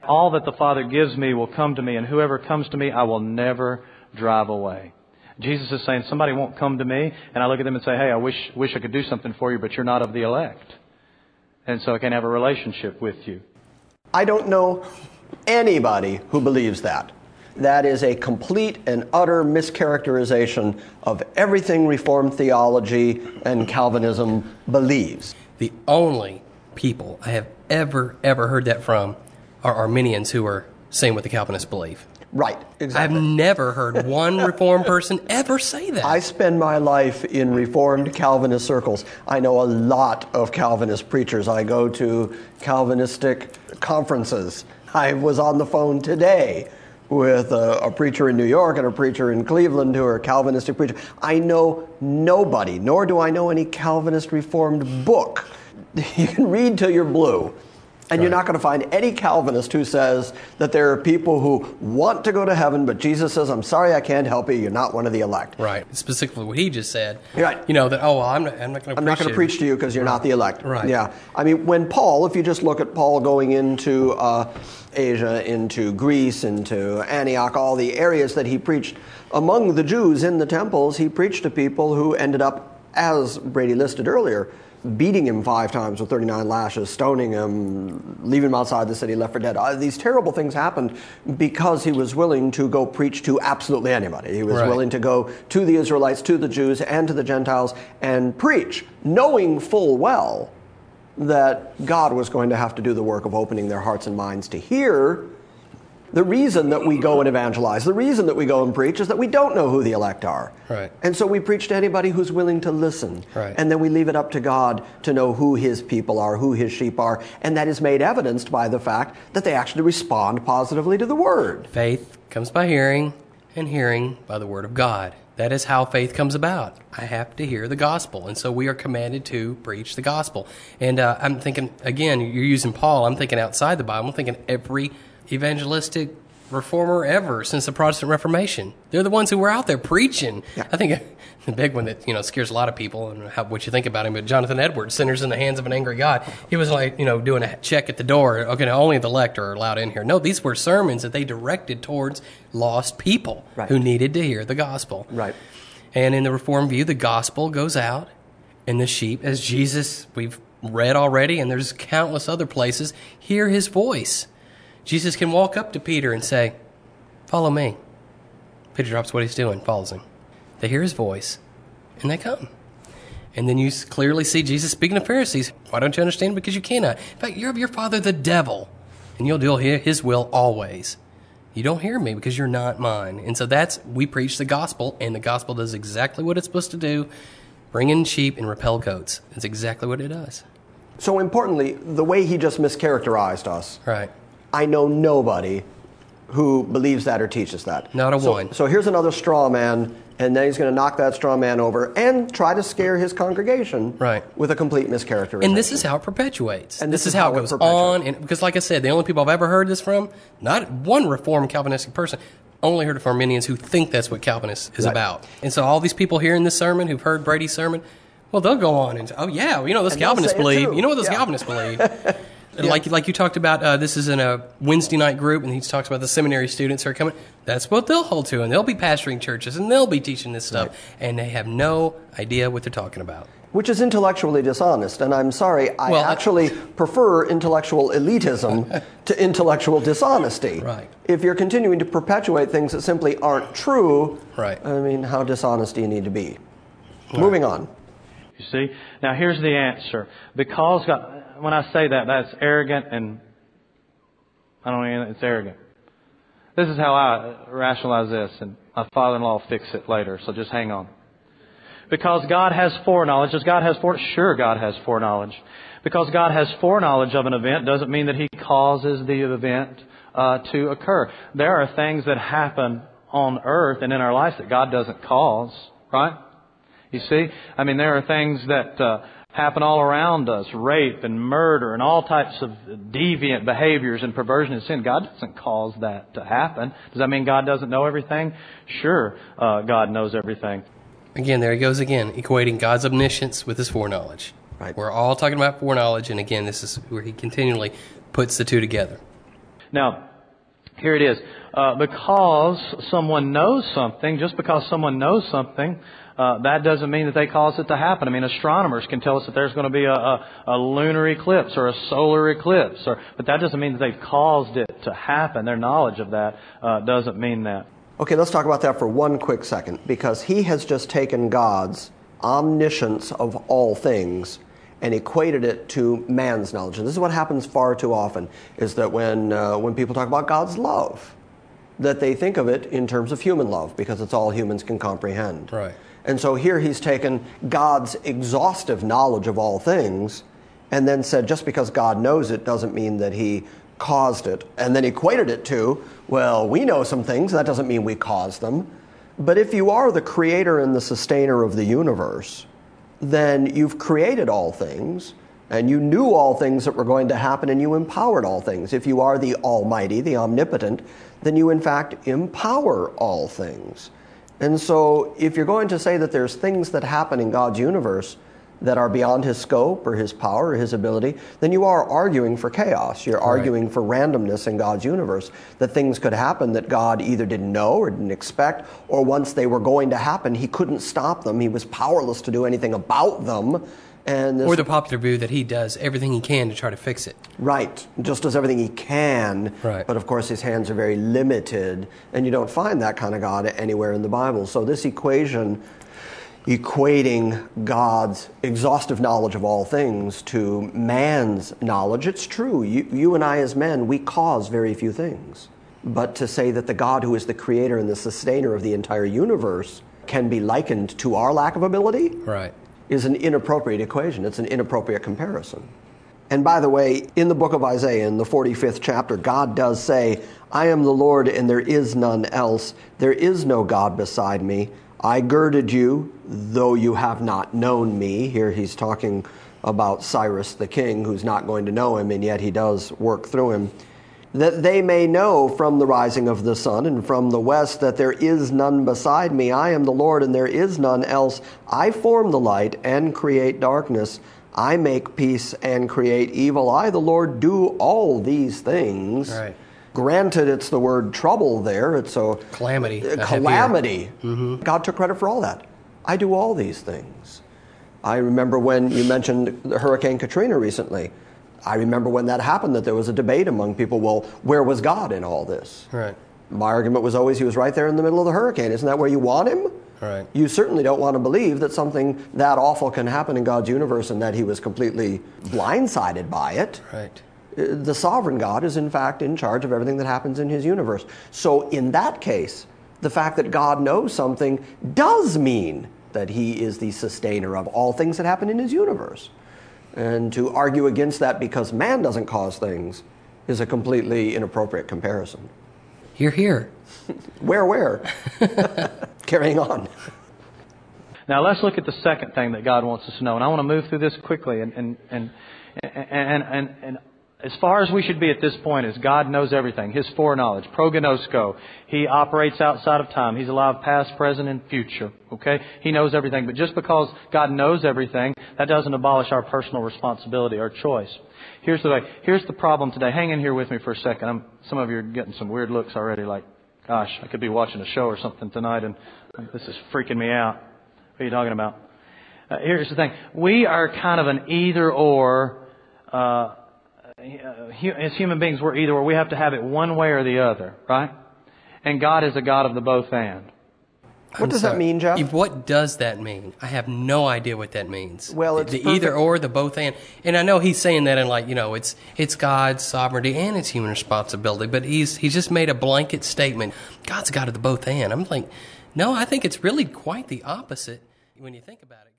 All that the Father gives me will come to me, and whoever comes to me, I will never drive away. Jesus is saying, somebody won't come to me, and I look at them and say, hey, I wish I could do something for you, but you're not of the elect. And so I can't have a relationship with you. I don't know anybody who believes that. That is a complete and utter mischaracterization of everything Reformed theology and Calvinism believes. The only people I have ever heard that from are Arminians who are saying what the Calvinists believe. Right, exactly. I've never heard one Reformed person ever say that. I spend my life in Reformed Calvinist circles. I know a lot of Calvinist preachers. I go to Calvinistic conferences. I was on the phone today with a preacher in New York and a preacher in Cleveland who are Calvinistic preachers. I know nobody, nor do I know any Calvinist Reformed book. You can read till you're blue. And you're not going to find any Calvinist who says that there are people who want to go to heaven, but Jesus says, I'm sorry, I can't help you. You're not one of the elect. Right. Specifically what he just said. Right. You know, that, oh, well, I'm not going to preach to you because you're not the elect. Right. Yeah. I mean, when Paul, if you just look at Paul going into Asia, into Greece, into Antioch, all the areas that he preached among the Jews in the temples, he preached to people who ended up, as Brady listed earlier, beating him 5 times with 39 lashes, stoning him, leaving him outside the city, left for dead. These terrible things happened because he was willing to go preach to absolutely anybody. He was willing to go to the Israelites, to the Jews, and to the Gentiles and preach, knowing full well that God was going to have to do the work of opening their hearts and minds to hear. The reason that we go and evangelize, the reason that we go and preach is that we don't know who the elect are. Right. And so we preach to anybody who's willing to listen. Right. And then we leave it up to God to know who his people are, who his sheep are. And that is made evidenced by the fact that they actually respond positively to the word. Faith comes by hearing, and hearing by the word of God. That is how faith comes about. I have to hear the gospel. And so we are commanded to preach the gospel. And I'm thinking, again, you're using Paul. I'm thinking outside the Bible. I'm thinking every evangelistic reformer ever since the Protestant Reformation. They're the ones who were out there preaching. Yeah. I think the big one that scares a lot of people and what you think about him, but Jonathan Edwards, Sinners in the Hands of an Angry God. He was like, doing a check at the door. Okay, now only the elect are allowed in here. No, these were sermons that they directed towards lost people who needed to hear the gospel. Right. And in the Reformed view, the gospel goes out, and the sheep, as Jesus, we've read already, and there's countless other places, hear his voice. Jesus can walk up to Peter and say, follow me. Peter drops what he's doing, follows him. They hear his voice, and they come. And then you clearly see Jesus speaking to Pharisees. Why don't you understand? Because you cannot. In fact, you're of your father the devil, and you'll do his will always. You don't hear me because you're not mine. And so we preach the gospel, and the gospel does exactly what it's supposed to do, bring in sheep and repel goats. It's exactly what it does. So importantly, the way he just mischaracterized us. Right. I know nobody who believes that or teaches that. Not a one. So here's another straw man, and then he's going to knock that straw man over and try to scare his congregation with a complete mischaracterization. And this is how it perpetuates. And this is how it goes on. And because like I said, the only people I've ever heard this from, not one Reformed Calvinistic person, only heard it from Arminians who think that's what Calvinist is about. And so all these people hearing this sermon who've heard Brady's sermon, well, they'll go on and say, oh yeah, those Calvinists believe. You know what those Calvinists believe. Yeah. Like you talked about, this is in a Wednesday night group, and he talks about the seminary students who are coming. That's what they'll hold to, and they'll be pastoring churches, and they'll be teaching this stuff, and they have no idea what they're talking about. Which is intellectually dishonest, and I'm sorry, I actually prefer intellectual elitism to intellectual dishonesty. Right. If you're continuing to perpetuate things that simply aren't true, right. I mean, how dishonest do you need to be? Right. Moving on. You see? Now here's the answer. Because God... When I say that, that's arrogant, and it's arrogant. This is how I rationalize this, and my father-in-law will fix it later, so just hang on. Because God has foreknowledge. Sure, God has foreknowledge. Because God has foreknowledge of an event doesn't mean that He causes the event to occur. There are things that happen on earth and in our lives that God doesn't cause, right? You see? I mean, there are things that... happen all around us, rape and murder and all types of deviant behaviors and perversion and sin. God doesn't cause that to happen. Does that mean God doesn't know everything? Sure, God knows everything. Again, there he goes again, equating God's omniscience with his foreknowledge. Right. We're all talking about foreknowledge, and again, this is where he continually puts the two together. Now, here it is. Because someone knows something, just because someone knows something, that doesn't mean that they cause it to happen. I mean, astronomers can tell us that there's going to be a lunar eclipse or a solar eclipse, but that doesn't mean that they've caused it to happen. Their knowledge of that doesn't mean that. Okay, let's talk about that for one quick second, because he has just taken God's omniscience of all things and equated it to man's knowledge. And this is what happens far too often, is that when people talk about God's love, that they think of it in terms of human love, because it's all humans can comprehend. Right. And so here he's taken God's exhaustive knowledge of all things and then said just because God knows it doesn't mean that he caused it, and then equated it to, well, we know some things, that doesn't mean we caused them. But if you are the creator and the sustainer of the universe, then you've created all things, and you knew all things that were going to happen, and you empowered all things. If you are the Almighty, the Omnipotent, then you in fact empower all things. And so if you're going to say that there's things that happen in God's universe that are beyond his scope or his power or his ability, then you are arguing for chaos. You're arguing for randomness in God's universe, that things could happen that God either didn't know or didn't expect, or once they were going to happen, he couldn't stop them. He was powerless to do anything about them. And or the popular view that he does everything he can to try to fix it. Right. Just does everything he can. Right. But of course his hands are very limited, and you don't find that kind of God anywhere in the Bible. So this equation, equating God's exhaustive knowledge of all things to man's knowledge, it's true. You and I as men, we cause very few things. But to say that the God who is the creator and the sustainer of the entire universe can be likened to our lack of ability, right, is an inappropriate equation. It's an inappropriate comparison. And by the way, in the book of Isaiah, in the 45th chapter, God does say, I am the Lord and there is none else. There is no God beside me. I girded you, though you have not known me. Here he's talking about Cyrus the king, who's not going to know him, and yet he does work through him. That they may know from the rising of the sun and from the west that there is none beside me. I am the Lord and there is none else. I form the light and create darkness. I make peace and create evil. I, the Lord, do all these things. Right. Granted, it's the word trouble there. It's a calamity. Calamity. Mm-hmm. God took credit for all that. I do all these things. I remember when you mentioned Hurricane Katrina recently. I remember when that happened that there was a debate among people, well, where was God in all this? Right. My argument was always he was right there in the middle of the hurricane. Isn't that where you want him? Right. You certainly don't want to believe that something that awful can happen in God's universe and that he was completely blindsided by it. Right. The sovereign God is in fact in charge of everything that happens in his universe. So in that case, the fact that God knows something does mean that he is the sustainer of all things that happen in his universe. And to argue against that because man doesn't cause things is a completely inappropriate comparison. Hear, hear. Where? Carrying on. Now let's look at the second thing that God wants us to know, and I want to move through this quickly. And as far as we should be at this point is God knows everything. His foreknowledge, prognosko. He operates outside of time. He's alive past, present, and future. Okay? He knows everything. But just because God knows everything, that doesn't abolish our personal responsibility or choice. Here's the problem today. Hang in here with me for a second. Some of you are getting some weird looks already, like, gosh, I could be watching a show or something tonight, and this is freaking me out. What are you talking about? Here's the thing. We are kind of an either-or. As human beings, we're either or. We have to have it one way or the other, right? And God is a God of the both and. What does that mean, Jeff? What does that mean? I have no idea what that means. Well, it's the either or, the both and. And I know he's saying that in it's God's sovereignty and it's human responsibility, but he's just made a blanket statement. God's God of the both and. I'm like, no, I think it's really quite the opposite when you think about it.